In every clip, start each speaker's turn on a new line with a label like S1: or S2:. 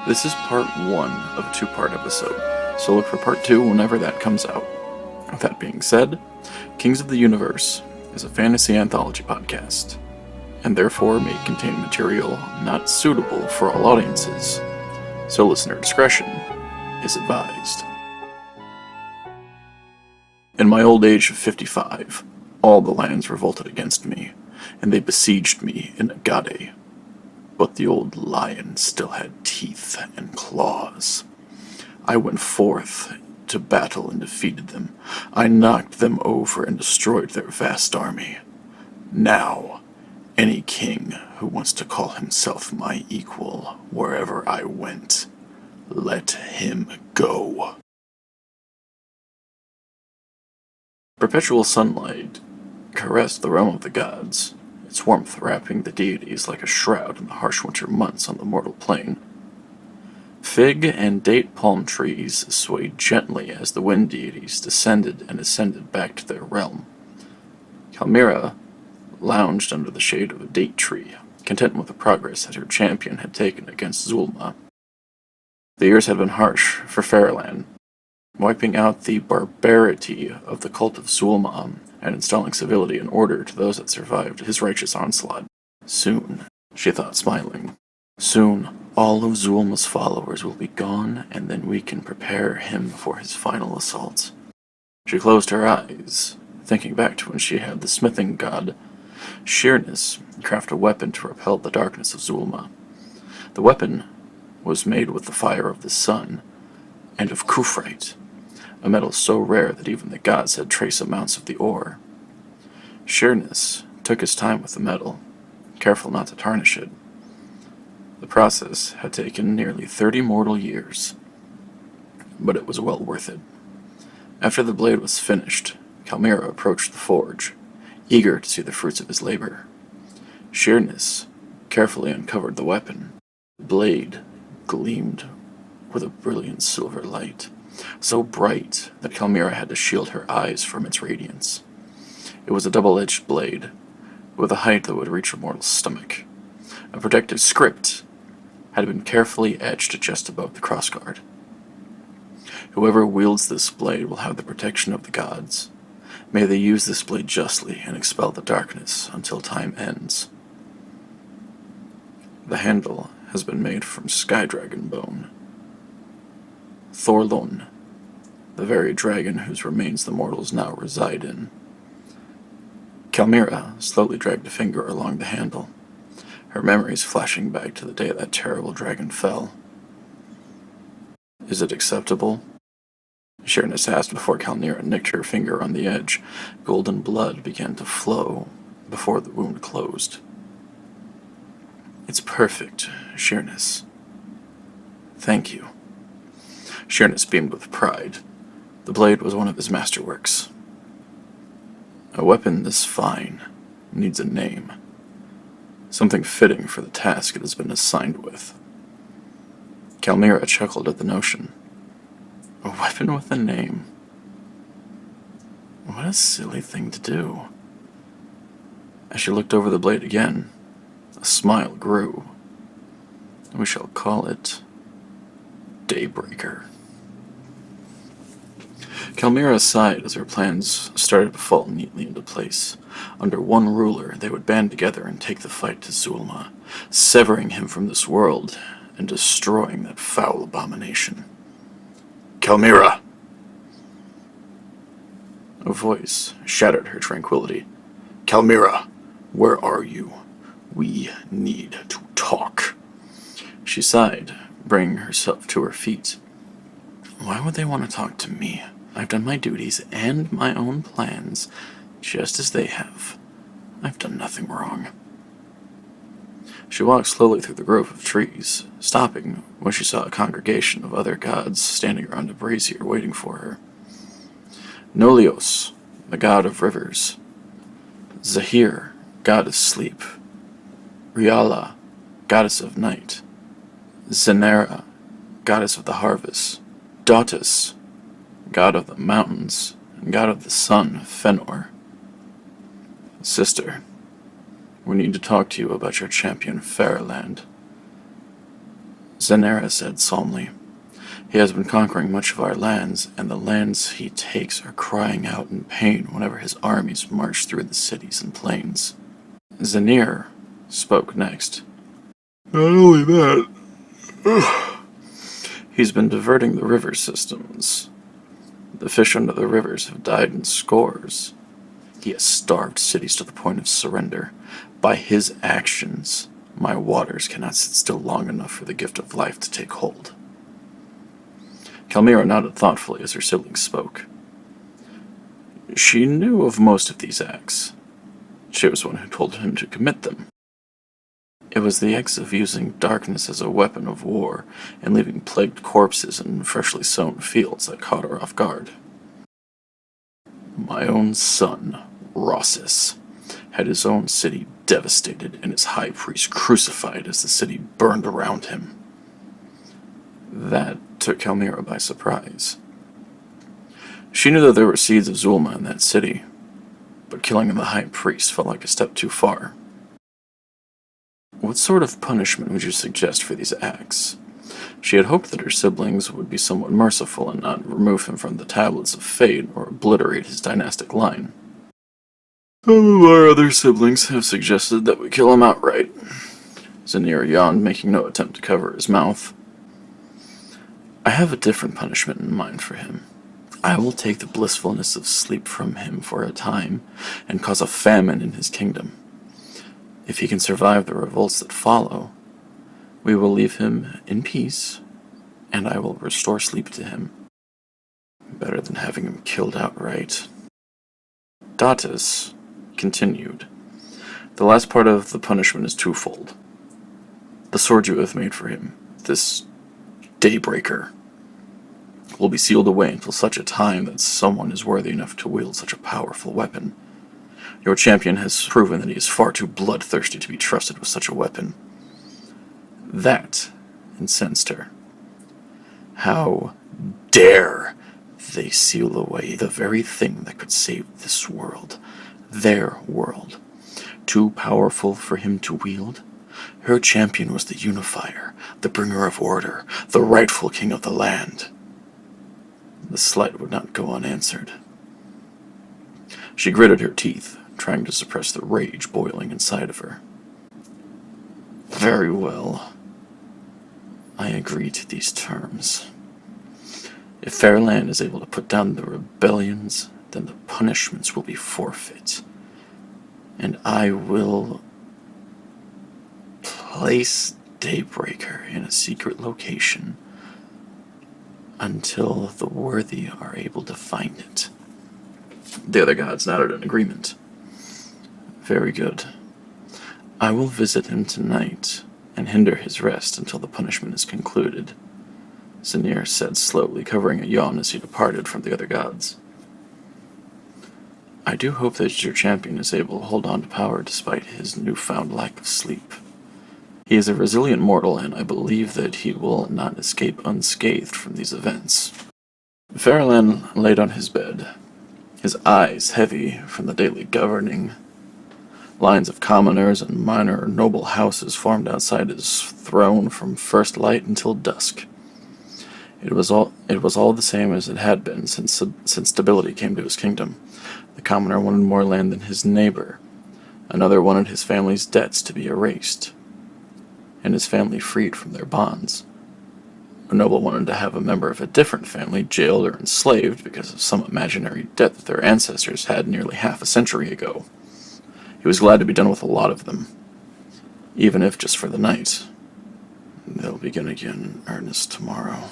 S1: This is part 1 of a 2-part episode, so look for part 2 whenever that comes out. With that being said, Kings of the Universe is a fantasy anthology podcast, and therefore may contain material not suitable for all audiences, so listener discretion is advised. In my old age of 55, all the lands revolted against me, and they besieged me in Agade. But the old lion still had teeth and claws. I went forth to battle and defeated them. I knocked them over and destroyed their vast army. Now, any king who wants to call himself my equal wherever I went, let him go. Perpetual sunlight caressed the realm of the gods, its warmth wrapping the deities like a shroud in the harsh winter months on the mortal plane. Fig and date palm trees swayed gently as the wind deities descended and ascended back to their realm. Kalmira lounged under the shade of a date tree, content with the progress that her champion had taken against Zulma. The years had been harsh for Feralan, wiping out the barbarity of the cult of Zulma and installing civility and order to those that survived his righteous onslaught. Soon, she thought, smiling, soon all of Zulma's followers will be gone, and then we can prepare him for his final assault. She closed her eyes, thinking back to when she had the smithing god Sheerness craft a weapon to repel the darkness of Zulma. The weapon was made with the fire of the sun and of Kufrite, a metal so rare that even the gods had trace amounts of the ore. Sheerness took his time with the metal, careful not to tarnish it. The process had taken nearly 30 mortal years, but it was well worth it. After the blade was finished, Kalmira approached the forge, eager to see the fruits of his labor. Sheerness carefully uncovered the weapon. The blade gleamed with a brilliant silver light, so bright that Kalmira had to shield her eyes from its radiance. It was a double-edged blade, with a height that would reach a mortal's stomach. A protective script had been carefully etched just above the crossguard. Whoever wields this blade will have the protection of the gods. May they use this blade justly and expel the darkness until time ends. The handle has been made from sky dragon bone. Thorlon, the very dragon whose remains the mortals now reside in. Kalmira slowly dragged a finger along the handle, her memories flashing back to the day that terrible dragon fell. Is it acceptable? Sheerness asked before Kalmira nicked her finger on the edge. Golden blood began to flow before the wound closed. It's perfect, Sheerness. Thank you. Sheerness beamed with pride. The blade was one of his masterworks. A weapon this fine needs a name. Something fitting for the task it has been assigned with. Kalmira chuckled at the notion. A weapon with a name. What a silly thing to do. As she looked over the blade again, a smile grew. We shall call it Daybreaker. Kalmira sighed as her plans started to fall neatly into place. Under one ruler, they would band together and take the fight to Zulma, severing him from this world and destroying that foul abomination. Kalmira! A voice shattered her tranquility. Kalmira, where are you? We need to talk. She sighed, bringing herself to her feet. Why would they want to talk to me? I've done my duties and my own plans, just as they have. I've done nothing wrong. She walked slowly through the grove of trees, stopping when she saw a congregation of other gods standing around a brazier waiting for her. Nolios, the god of rivers. Zahir, god of sleep. Riala, goddess of night. Zenera, goddess of the harvest. Dautis, god of the mountains, and god of the sun, Fenor. Sister, we need to talk to you about your champion, Feralan. Zenera said solemnly. He has been conquering much of our lands, and the lands he takes are crying out in pain whenever his armies march through the cities and plains. Zenir spoke next. Not only that, he's been diverting the river systems. The fish under the rivers have died in scores. He has starved cities to the point of surrender. By his actions, my waters cannot sit still long enough for the gift of life to take hold. Kalmira nodded thoughtfully as her siblings spoke. She knew of most of these acts. She was one who told him to commit them. It was the acts of using darkness as a weapon of war and leaving plagued corpses in freshly sown fields that caught her off guard. My own son, Rossis, had his own city devastated and his high priest crucified as the city burned around him. That took Kalmira by surprise. She knew that there were seeds of Zulma in that city, but killing the high priest felt like a step too far. What sort of punishment would you suggest for these acts? She had hoped that her siblings would be somewhat merciful and not remove him from the tablets of fate or obliterate his dynastic line. Some of our other siblings have suggested that we kill him outright. Zenir yawned, making no attempt to cover his mouth. I have a different punishment in mind for him. I will take the blissfulness of sleep from him for a time and cause a famine in his kingdom. If he can survive the revolts that follow, we will leave him in peace, and I will restore sleep to him. Better than having him killed outright. Datis continued. The last part of the punishment is twofold. The sword you have made for him, this Daybreaker, will be sealed away until such a time that someone is worthy enough to wield such a powerful weapon. Your champion has proven that he is far too bloodthirsty to be trusted with such a weapon. That incensed her. How dare they seal away the very thing that could save this world, their world, too powerful for him to wield? Her champion was the unifier, the bringer of order, the rightful king of the land. The slight would not go unanswered. She gritted her teeth, trying to suppress the rage boiling inside of her. Very well. I agree to these terms. If Feralan is able to put down the rebellions, then the punishments will be forfeit. And I will place Daybreaker in a secret location until the worthy are able to find it. The other gods nodded in agreement. Very good. I will visit him tonight and hinder his rest until the punishment is concluded, Zenir said slowly, covering a yawn as he departed from the other gods. I do hope that your champion is able to hold on to power despite his newfound lack of sleep. He is a resilient mortal, and I believe that he will not escape unscathed from these events. Feralan laid on his bed, his eyes heavy from the daily governing. Lines of commoners and minor noble houses formed outside his throne from first light until dusk. It was all the same as it had been since stability came to his kingdom. The commoner wanted more land than his neighbor. Another wanted his family's debts to be erased, and his family freed from their bonds. A noble wanted to have a member of a different family jailed or enslaved because of some imaginary debt that their ancestors had nearly half a century ago. He was glad to be done with a lot of them, even if just for the night. They'll begin again in earnest tomorrow.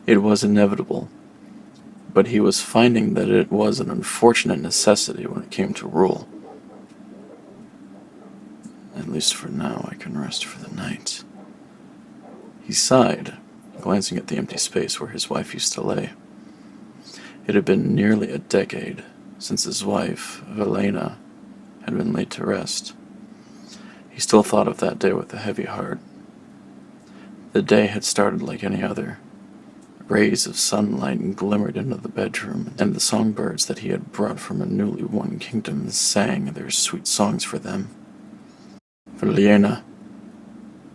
S1: It was inevitable, but he was finding that it was an unfortunate necessity when it came to rule. At least for now, I can rest for the night. He sighed, glancing at the empty space where his wife used to lay. It had been nearly a decade since his wife, Velena, had been laid to rest. He still thought of that day with a heavy heart. The day had started like any other. Rays of sunlight glimmered into the bedroom, and the songbirds that he had brought from a newly won kingdom sang their sweet songs for them. Velena,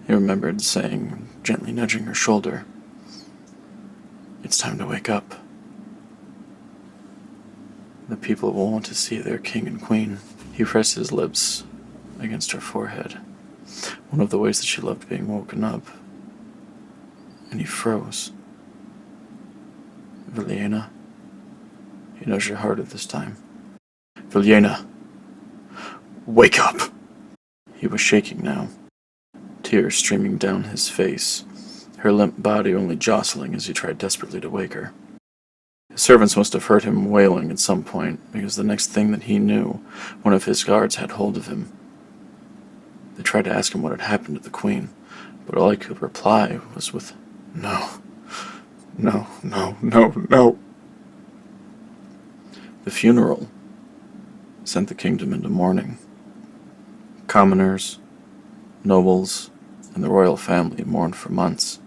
S1: He remembered saying, gently nudging her shoulder, "It's time to wake up. The people will want to see their king and queen." He pressed his lips against her forehead, one of the ways that she loved being woken up, and he froze. "Viljena, he knows you're harder this time. Viljena, wake up!" He was shaking now, tears streaming down his face, her limp body only jostling as he tried desperately to wake her. His servants must have heard him wailing at some point, because the next thing that he knew, one of his guards had hold of him. They tried to ask him what had happened to the queen, but all he could reply was with, "No, no, no, no, no." The funeral sent the kingdom into mourning. Commoners, nobles, and the royal family mourned for months.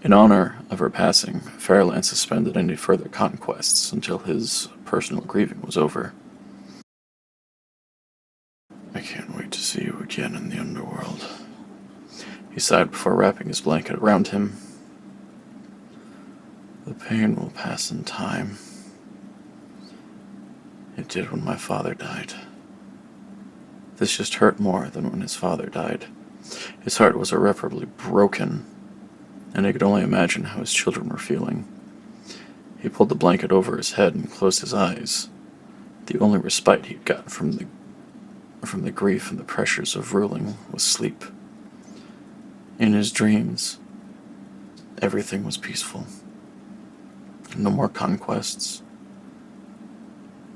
S1: In honor of her passing, Feralan suspended any further conquests until his personal grieving was over. "I can't wait to see you again in the underworld," he sighed before wrapping his blanket around him. "The pain will pass in time. It did when my father died." This just hurt more than when his father died. His heart was irreparably broken, and he could only imagine how his children were feeling. He pulled the blanket over his head and closed his eyes. The only respite he'd gotten from the grief and the pressures of ruling was sleep. In his dreams, everything was peaceful. No more conquests.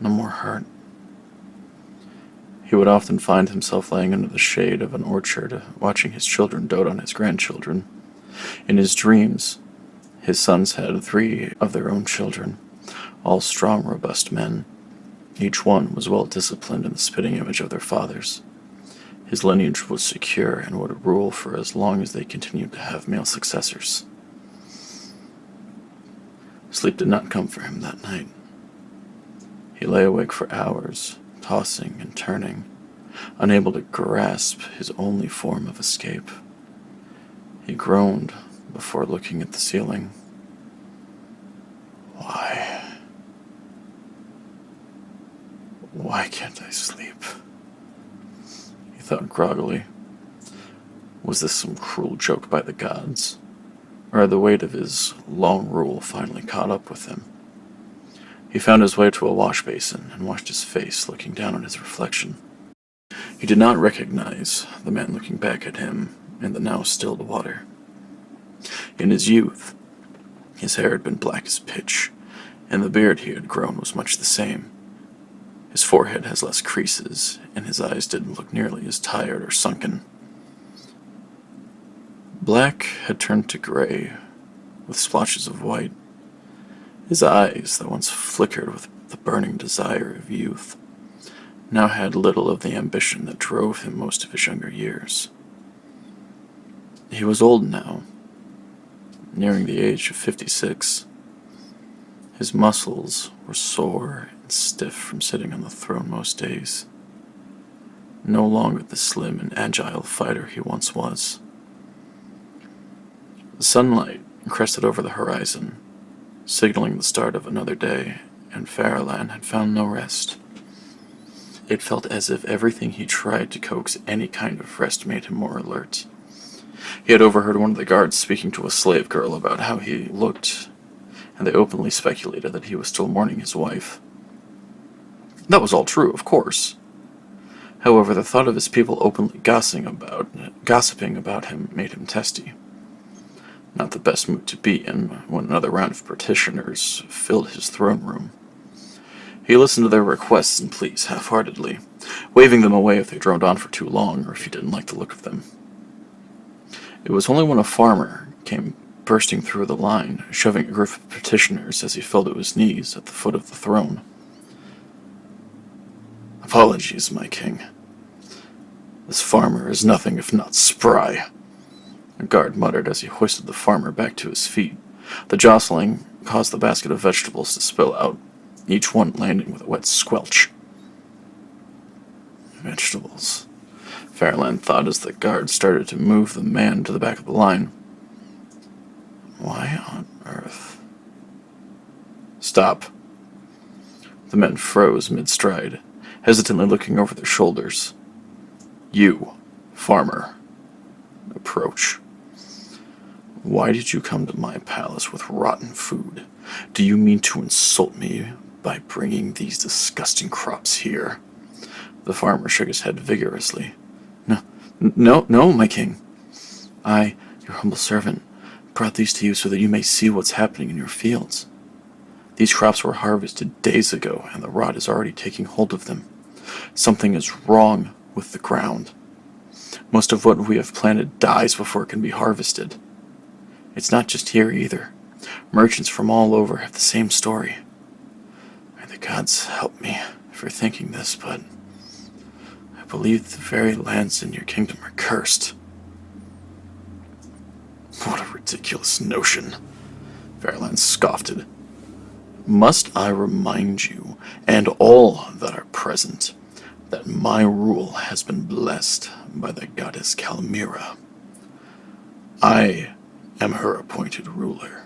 S1: No more hurt. He would often find himself laying under the shade of an orchard, watching his children dote on his grandchildren. In his dreams, his sons had 3 of their own children, all strong, robust men. Each one was well disciplined in the spitting image of their fathers. His lineage was secure and would rule for as long as they continued to have male successors. Sleep did not come for him that night. He lay awake for hours, tossing and turning, unable to grasp his only form of escape. He groaned before looking at the ceiling. Why can't I sleep?" He thought groggily. Was this some cruel joke by the gods? Or had the weight of his long rule finally caught up with him? He found his way to a wash basin and washed his face, looking down at his reflection. He did not recognize the man looking back at him in the now stilled water. In his youth, his hair had been black as pitch, and the beard he had grown was much the same. His forehead has less creases, and his eyes didn't look nearly as tired or sunken. Black had turned to gray, with splotches of white. His eyes, that once flickered with the burning desire of youth, now had little of the ambition that drove him most of his younger years. He was old now, nearing the age of 56. His muscles were sore and stiff from sitting on the throne most days. No longer the slim and agile fighter he once was. The sunlight crested over the horizon, signaling the start of another day, and Feralan had found no rest. It felt as if everything he tried to coax any kind of rest made him more alert. He had overheard one of the guards speaking to a slave girl about how he looked, and they openly speculated that he was still mourning his wife. That was all true, of course. However, the thought of his people openly gossiping about him made him testy. Not the best mood to be in when another round of petitioners filled his throne room. He listened to their requests and pleas half-heartedly, waving them away if they droned on for too long or if he didn't like the look of them. It was only when a farmer came bursting through the line, shoving a group of petitioners as he fell to his knees at the foot of the throne. "Apologies, my king. This farmer is nothing if not spry," a guard muttered as he hoisted the farmer back to his feet. The jostling caused the basket of vegetables to spill out, each one landing with a wet squelch. Vegetables. Feralan thought as the guard started to move the man to the back of the line. Why on earth? Stop. The men froze mid-stride, hesitantly looking over their shoulders. You, farmer. Approach. Why did you come to my palace with rotten food? Do you mean to insult me by bringing these disgusting crops here? The farmer shook his head vigorously. No, my king. I, your humble servant, brought these to you so that you may see what's happening in your fields. These crops were harvested days ago, and the rot is already taking hold of them. Something is wrong with the ground. Most of what we have planted dies before it can be harvested. It's not just here either. Merchants from all over have the same story. May the gods help me for thinking this, but I believe the very lands in your kingdom are cursed. What a ridiculous notion, Feralan scoffed. Must I remind you, and all that are present, that my rule has been blessed by the goddess Calmira. I am her appointed ruler,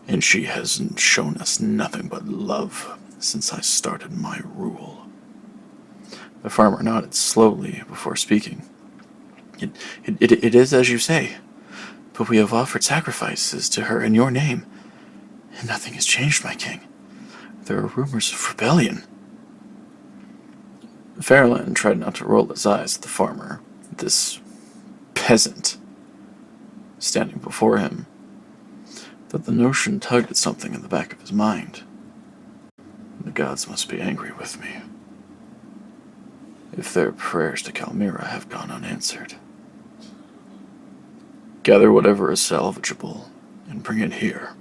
S1: and she has shown us nothing but love since I started my rule. The farmer nodded slowly before speaking. It is as you say, but we have offered sacrifices to her in your name, and nothing has changed, my king. There are rumors of rebellion. Feralan tried not to roll his eyes at the farmer, this peasant, standing before him, but the notion tugged at something in the back of his mind. The gods must be angry with me, if their prayers to Calmira have gone unanswered. Gather whatever is salvageable, and bring it here.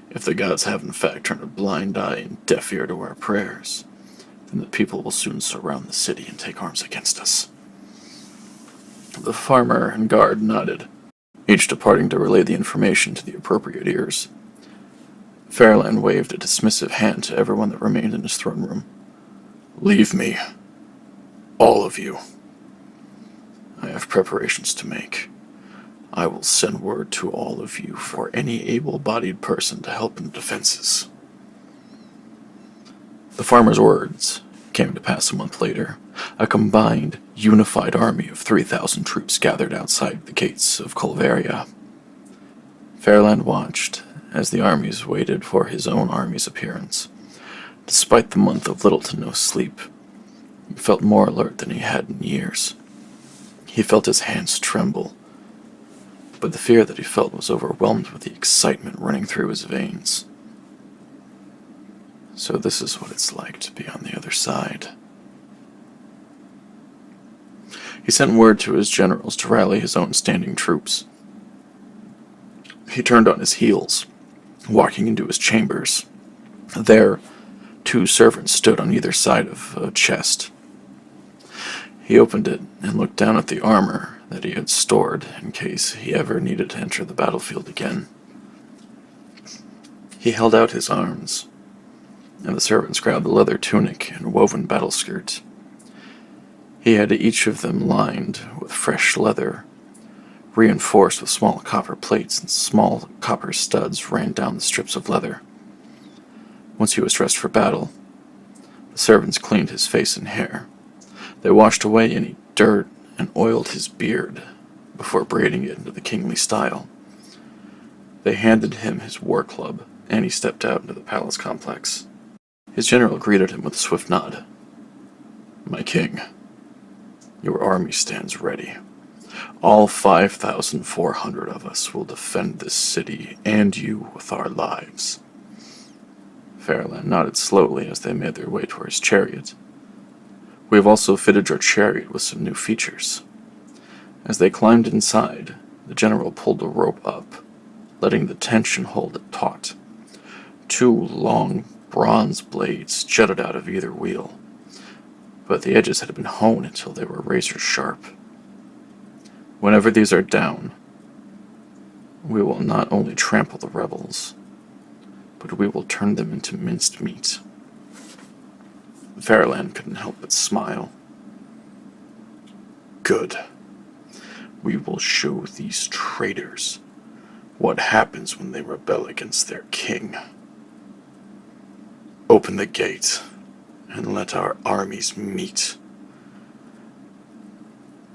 S1: If the gods have in fact turned a blind eye and deaf ear to our prayers, then the people will soon surround the city and take arms against us. The farmer and guard nodded, each departing to relay the information to the appropriate ears. Feralan waved a dismissive hand to everyone that remained in his throne room. Leave me. All of you. I have preparations to make. I will send word to all of you for any able-bodied person to help in the defenses. The farmer's words came to pass a month later. A combined, unified army of 3,000 troops gathered outside the gates of Colvaria. Feralan watched as the armies waited for his own army's appearance. Despite the month of little to no sleep, he felt more alert than he had in years. He felt his hands tremble, but the fear that he felt was overwhelmed with the excitement running through his veins. So this is what it's like to be on the other side. He sent word to his generals to rally his own standing troops. He turned on his heels, walking into his chambers. There, 2 servants stood on either side of a chest. He opened it and looked down at the armor that he had stored in case he ever needed to enter the battlefield again. He held out his arms, and the servants grabbed the leather tunic and woven battle skirt. He had each of them lined with fresh leather, reinforced with small copper plates, and small copper studs ran down the strips of leather. Once he was dressed for battle, the servants cleaned his face and hair. They washed away any dirt and oiled his beard before braiding it into the kingly style. They handed him his war club, and he stepped out into the palace complex. His general greeted him with a swift nod. My king, your army stands ready. All 5,400 of us will defend this city and you with our lives. Feralan nodded slowly as they made their way toward his chariot. We have also fitted your chariot with some new features. As they climbed inside, the general pulled a rope up, letting the tension hold it taut. 2 long bronze blades jutted out of either wheel, but the edges had been honed until they were razor sharp. Whenever these are down, we will not only trample the rebels, but we will turn them into minced meat. Feralan couldn't help but smile. Good. We will show these traitors what happens when they rebel against their king. Open the gate and let our armies meet.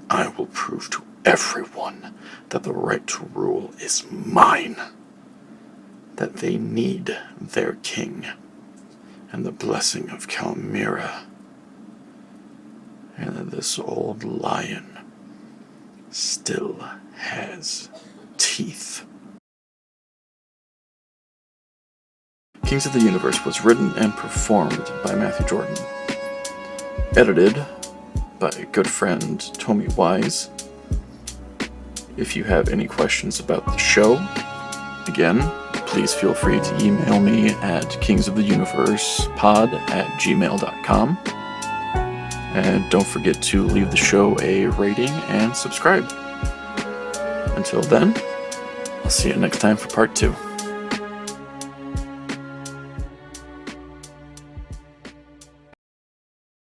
S1: I will prove to everyone that the right to rule is mine, that they need their king and the blessing of Calmira, and that this old lion still has teeth. Kings of the Universe was written and performed by Matthew Jordan. Edited by good friend Tommy Wise. If you have any questions about the show, again, please feel free to email me at kingsoftheuniversepod@gmail.com. And don't forget to leave the show a rating and subscribe. Until then, I'll see you next time for part 2.